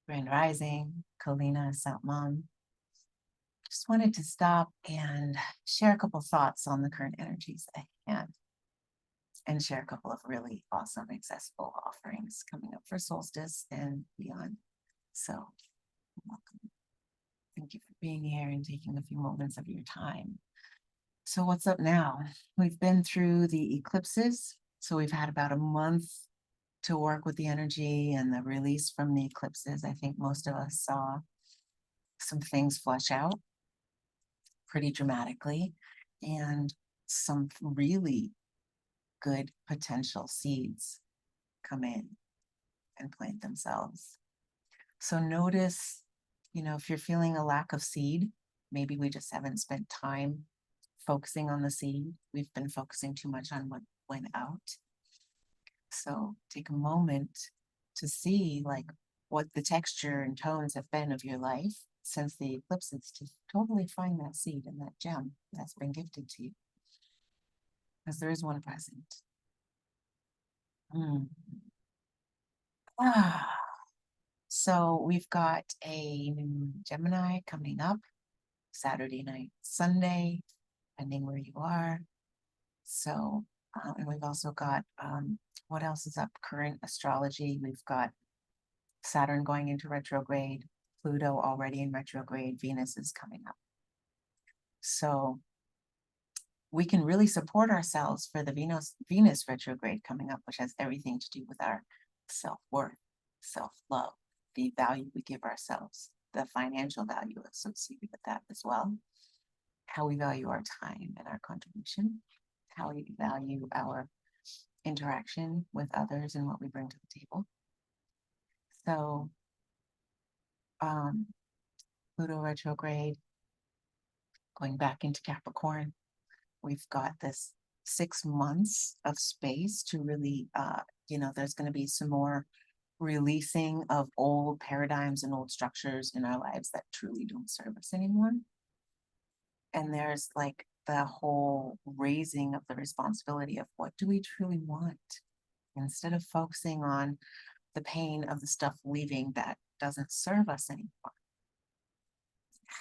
Grand Rising, Kalina, SatMom. Just wanted to stop and share a couple thoughts on the current energies at hand and share a couple of really awesome accessible offerings coming up for solstice and beyond. So, welcome. Thank you for being here and taking a few moments of your time. So, what's up now? We've been through the eclipses. So, we've had about a month to work with the energy and the release from the eclipses. I think most of us saw some things flush out pretty dramatically and some really good potential seeds come in and plant themselves. So notice, if you're feeling a lack of seed, maybe we just haven't spent time focusing on the seed. We've been focusing too much on what went out. So take a moment to see what the texture and tones have been of your life since the eclipses, to totally find that seed and that gem that's been gifted to you. Because there is one present. So we've got a new Gemini coming up Saturday night, Sunday, depending where you are. So, and we've also got, what else is up? Current astrology. We've got Saturn going into retrograde, Pluto already in retrograde, Venus is coming up. So we can really support ourselves for the Venus retrograde coming up, which has everything to do with our self-worth, self-love, the value we give ourselves, the financial value associated with that as well, how we value our time and our contribution, how we value our interaction with others and what we bring to the table. So, Pluto retrograde, going back into Capricorn, we've got this 6 months of space to really, there's going to be some more releasing of old paradigms and old structures in our lives that truly don't serve us anymore. And there's the whole raising of the responsibility of what do we truly want, instead of focusing on the pain of the stuff leaving that doesn't serve us anymore.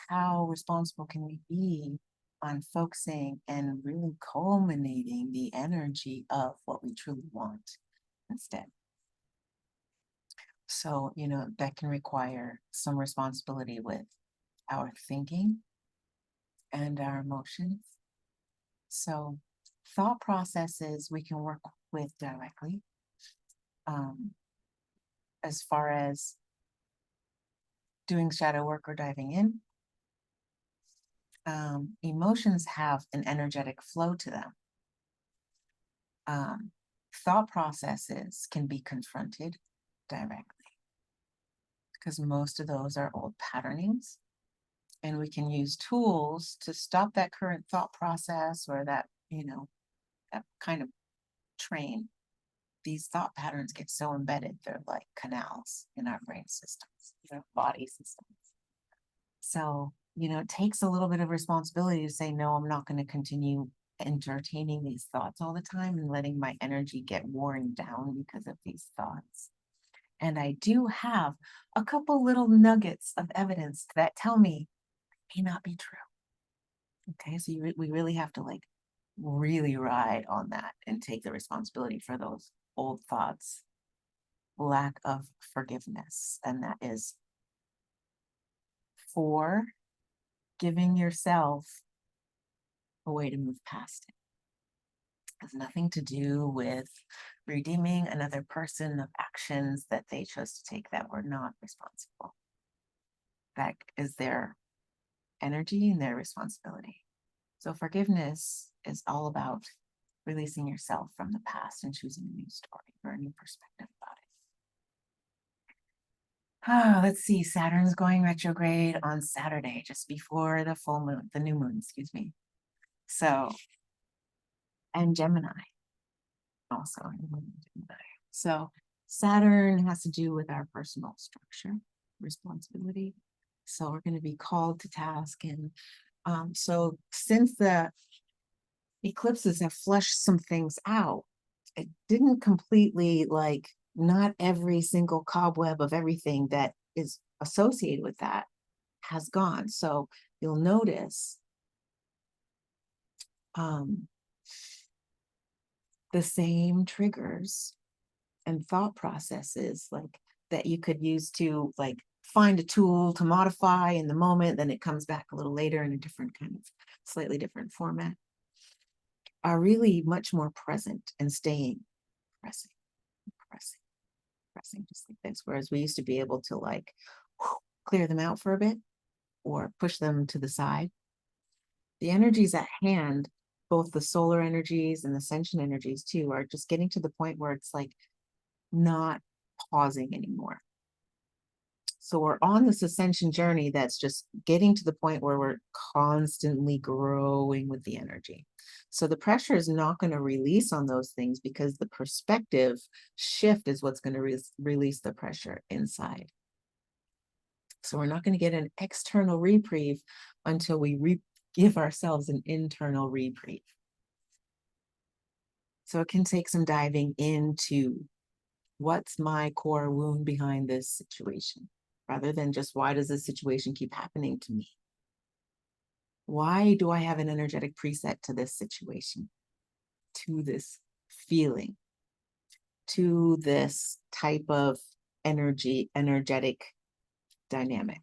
How responsible can we be on focusing and really culminating the energy of what we truly want instead? So, that can require some responsibility with our thinking and our emotions. So, thought processes we can work with directly. As far as doing shadow work or diving in, emotions have an energetic flow to them. Thought processes can be confronted directly because most of those are old patternings, and we can use tools to stop that current thought process or that, that kind of train. These thought patterns get so embedded, they're like canals in our brain systems, body systems. So, it takes a little bit of responsibility to say, no, I'm not going to continue entertaining these thoughts all the time and letting my energy get worn down because of these thoughts. And I do have a couple little nuggets of evidence that tell me it may not be true. Okay, so we really have to really ride on that and take the responsibility for those old thoughts. Lack of forgiveness, and that is for giving yourself a way to move past it. It has nothing to do with redeeming another person of actions that they chose to take that were not responsible. That is their energy and their responsibility. So forgiveness is all about releasing yourself from the past and choosing a new story or a new perspective about it. Let's see, Saturn's going retrograde on Saturday, just before the full moon, the new moon, excuse me. So, and Gemini also. So Saturn has to do with our personal structure, responsibility. So we're going to be called to task. And so since the eclipses have flushed some things out, it didn't completely not every single cobweb of everything that is associated with that has gone. So you'll notice the same triggers and thought processes like that you could use to like find a tool to modify in the moment, then it comes back a little later in a different kind of slightly different format, are really much more present and staying pressing, pressing, pressing, just like this. Whereas we used to be able to like clear them out for a bit or push them to the side. The energies at hand, both the solar energies and the ascension energies too, are just getting to the point where it's like not pausing anymore. So we're on this ascension journey that's just getting to the point where we're constantly growing with the energy. So the pressure is not going to release on those things because the perspective shift is what's going to release the pressure inside. So we're not going to get an external reprieve until we give ourselves an internal reprieve. So it can take some diving into what's my core wound behind this situation, rather than just why does this situation keep happening to me? Why do I have an energetic preset to this situation, to this feeling, to this type of energetic dynamic?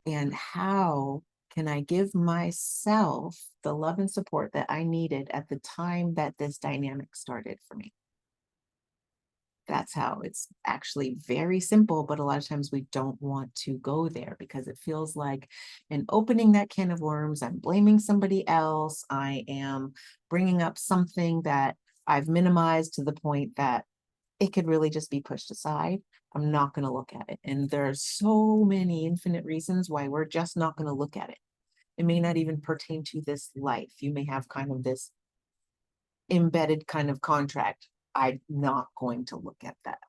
And how can I give myself the love and support that I needed at the time that this dynamic started for me? That's how it's actually very simple, but a lot of times we don't want to go there because it feels like in opening that can of worms, I'm blaming somebody else. I am bringing up something that I've minimized to the point that it could really just be pushed aside. I'm not going to look at it. And there are so many infinite reasons why we're just not going to look at it. It may not even pertain to this life. You may have kind of this embedded kind of contract. I'm not going to look at that.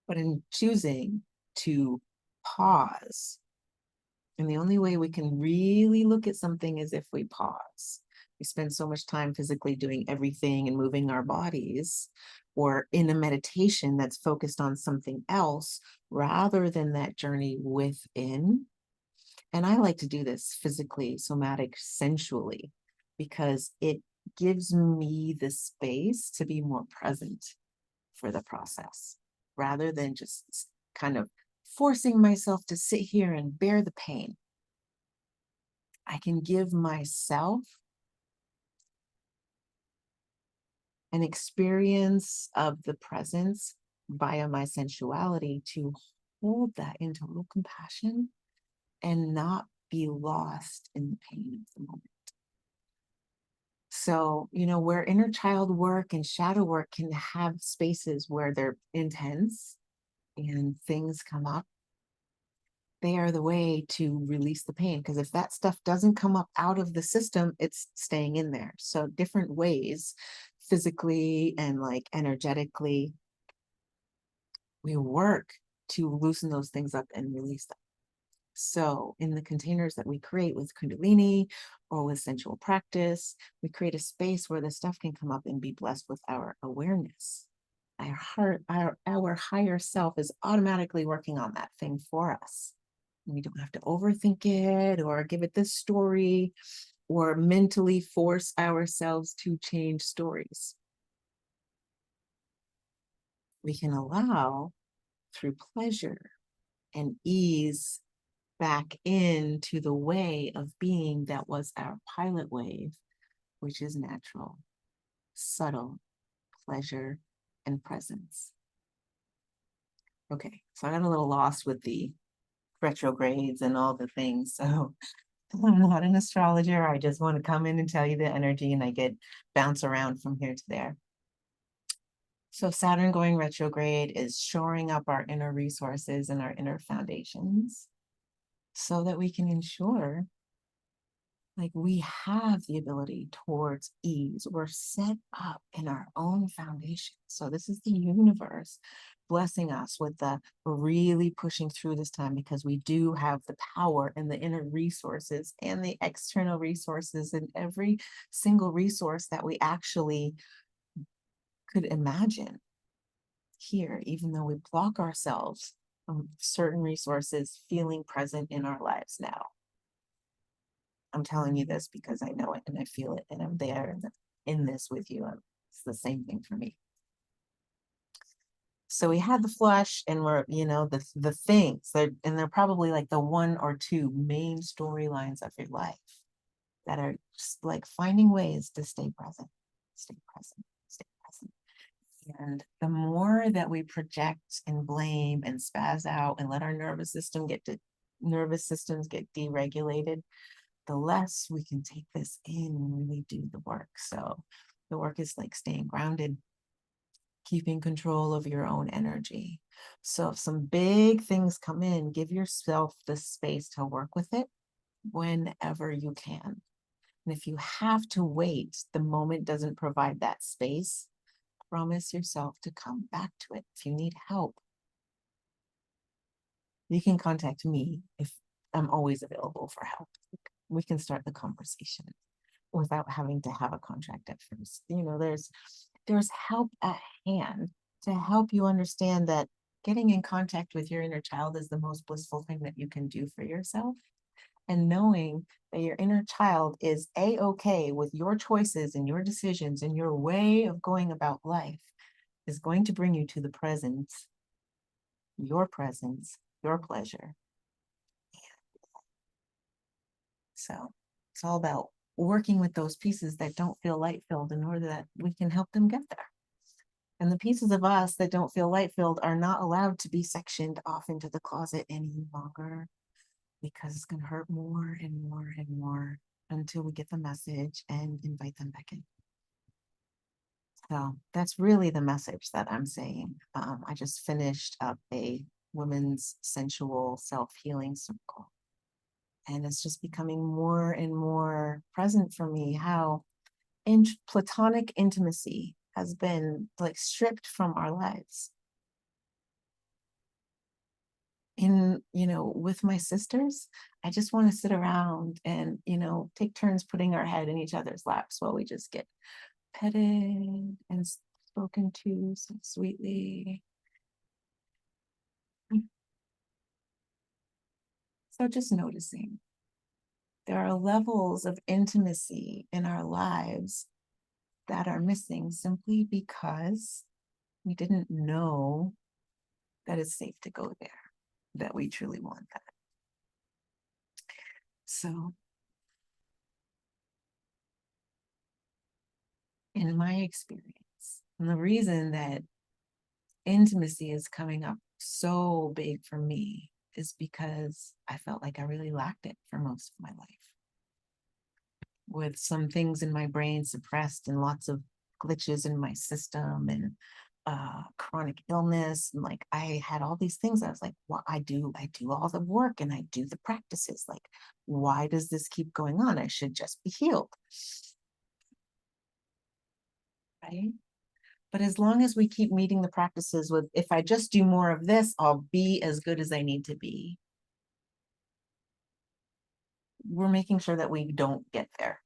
But in choosing to pause, and the only way we can really look at something is if we pause. We spend so much time physically doing everything and moving our bodies, or in a meditation that's focused on something else rather than that journey within. And I like to do this physically, somatic, sensually, because it gives me the space to be more present for the process rather than just kind of forcing myself to sit here and bear the pain. I can give myself an experience of the presence via my sensuality to hold that in total compassion and not be lost in the pain of the moment. So, where inner child work and shadow work can have spaces where they're intense and things come up, they are the way to release the pain. Because if that stuff doesn't come up out of the system, it's staying in there. So different ways, physically and like energetically, we work to loosen those things up and release them. So in the containers that we create with Kundalini or with sensual practice, we create a space where the stuff can come up and be blessed with our awareness. Our heart, our higher self is automatically working on that thing for us. We don't have to overthink it or give it this story or mentally force ourselves to change stories. We can allow through pleasure and ease back into the way of being that was our pilot wave, which is natural, subtle pleasure and presence. Okay, so I got a little lost with the retrogrades and all the things. So I'm not an astrologer. I just want to come in and tell you the energy, and I get bounce around from here to there. So Saturn going retrograde is shoring up our inner resources and our inner foundations so that we can ensure like we have the ability towards ease. We're set up in our own foundation. So this is the universe blessing us with the really pushing through this time because we do have the power and the inner resources and the external resources and every single resource that we actually could imagine. here, even though we block ourselves from certain resources feeling present in our lives now. I'm telling you this because I know it and I feel it and I'm there in this with you. It's the same thing for me. So we had the flush and we're, the things that, and they're probably like the one or two main storylines of your life that are just like finding ways to stay present, stay present, stay present. And the more that we project and blame and spaz out and let our nervous systems get deregulated, the less we can take this in and really do the work. So the work is like staying grounded, keeping control of your own energy. So if some big things come in, give yourself the space to work with it whenever you can. And if you have to wait, the moment doesn't provide that space, promise yourself to come back to it. If you need help, you can contact me. If I'm always available for help, we can start the conversation without having to have a contract at first. There's help at hand to help you understand that getting in contact with your inner child is the most blissful thing that you can do for yourself. And knowing that your inner child is A-okay with your choices and your decisions and your way of going about life is going to bring you to the present, your pleasure. So it's all about working with those pieces that don't feel light-filled in order that we can help them get there. And the pieces of us that don't feel light-filled are not allowed to be sectioned off into the closet any longer, because it's going to hurt more and more and more until we get the message and invite them back in. So that's really the message that I'm saying. I just finished up a women's sensual self-healing circle. And it's just becoming more and more present for me how platonic intimacy has been like stripped from our lives. With my sisters, I just want to sit around and, take turns putting our head in each other's laps while we just get petted and spoken to so sweetly. So just noticing. There are levels of intimacy in our lives that are missing simply because we didn't know that it's safe to go there, that we truly want that. So in my experience, and the reason that intimacy is coming up so big for me is because I felt like I really lacked it for most of my life. With some things in my brain suppressed and lots of glitches in my system and chronic illness. And like I had all these things. I was like, well, I do all the work and I do the practices. Like, why does this keep going on? I should just be healed. Right? But as long as we keep meeting the practices with, if I just do more of this, I'll be as good as I need to be. We're making sure that we don't get there.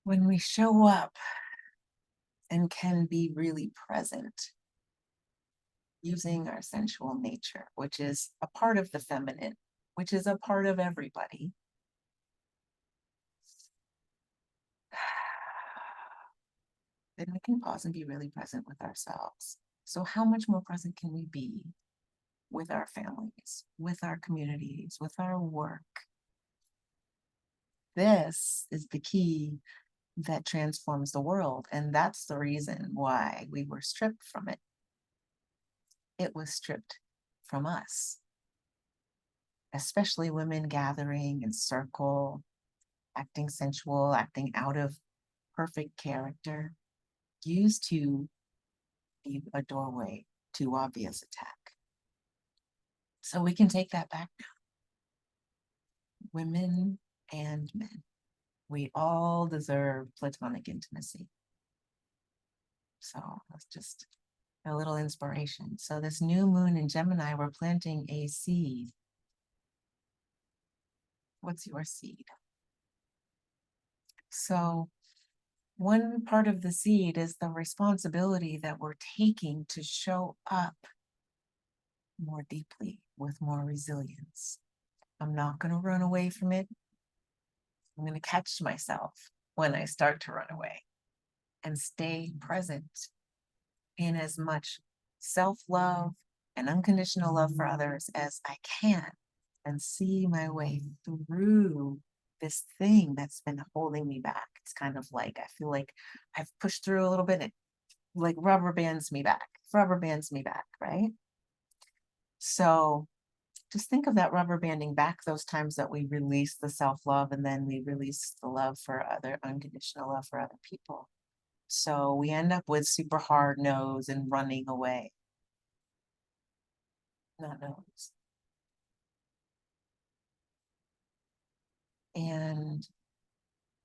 When we show up and can be really present using our sensual nature, which is a part of the feminine, which is a part of everybody. Then we can pause and be really present with ourselves. So how much more present can we be with our families, with our communities, with our work? This is the key that transforms the world. And that's the reason why we were stripped from it. It was stripped from us, especially women gathering in circle, acting sensual, acting out of perfect character, used to be a doorway to obvious attack. So we can take that back now. Women and men, we all deserve platonic intimacy. So that's just a little inspiration. So this new moon in Gemini, we're planting a seed. What's your seed? So one part of the seed is the responsibility that we're taking to show up more deeply with more resilience. I'm not going to run away from it. I'm going to catch myself when I start to run away and stay present in as much self-love and unconditional love for others as I can, and see my way through this thing that's been holding me back. It's kind of like, I feel like I've pushed through a little bit, it like rubber bands me back, right? So just think of that rubber banding back, those times that we release the self-love and then we release the love for other, unconditional love for other people. So we end up with super hard no's and running away. Not no's. And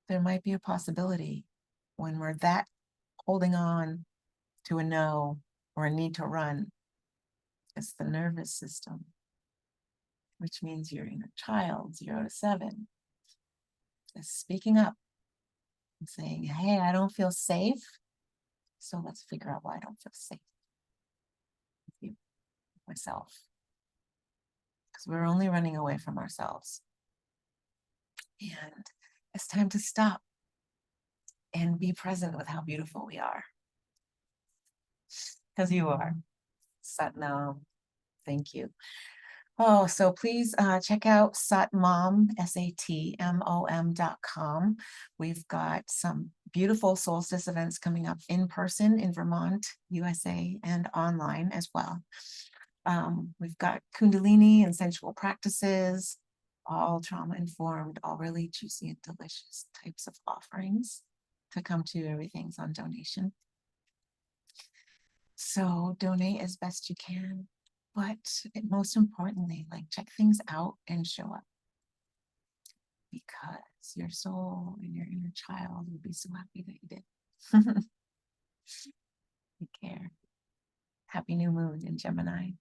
there might be a possibility when we're that holding on to a no or a need to run, it's the nervous system, which means your inner child, 0 to 7, is speaking up and saying, hey, I don't feel safe. So let's figure out why I don't feel safe with you, myself. Because we're only running away from ourselves. And it's time to stop and be present with how beautiful we are. Because you are. SatMom, thank you. Oh, so please check out SatMom, SatMom.com. We've got some beautiful solstice events coming up in person in Vermont, USA, and online as well. We've got Kundalini and sensual practices, all trauma-informed, all really juicy and delicious types of offerings to come to. Everything's on donation. So donate as best you can. But most importantly, like, check things out and show up, because your soul and your inner child will be so happy that you did. Take care. Happy new moon in Gemini.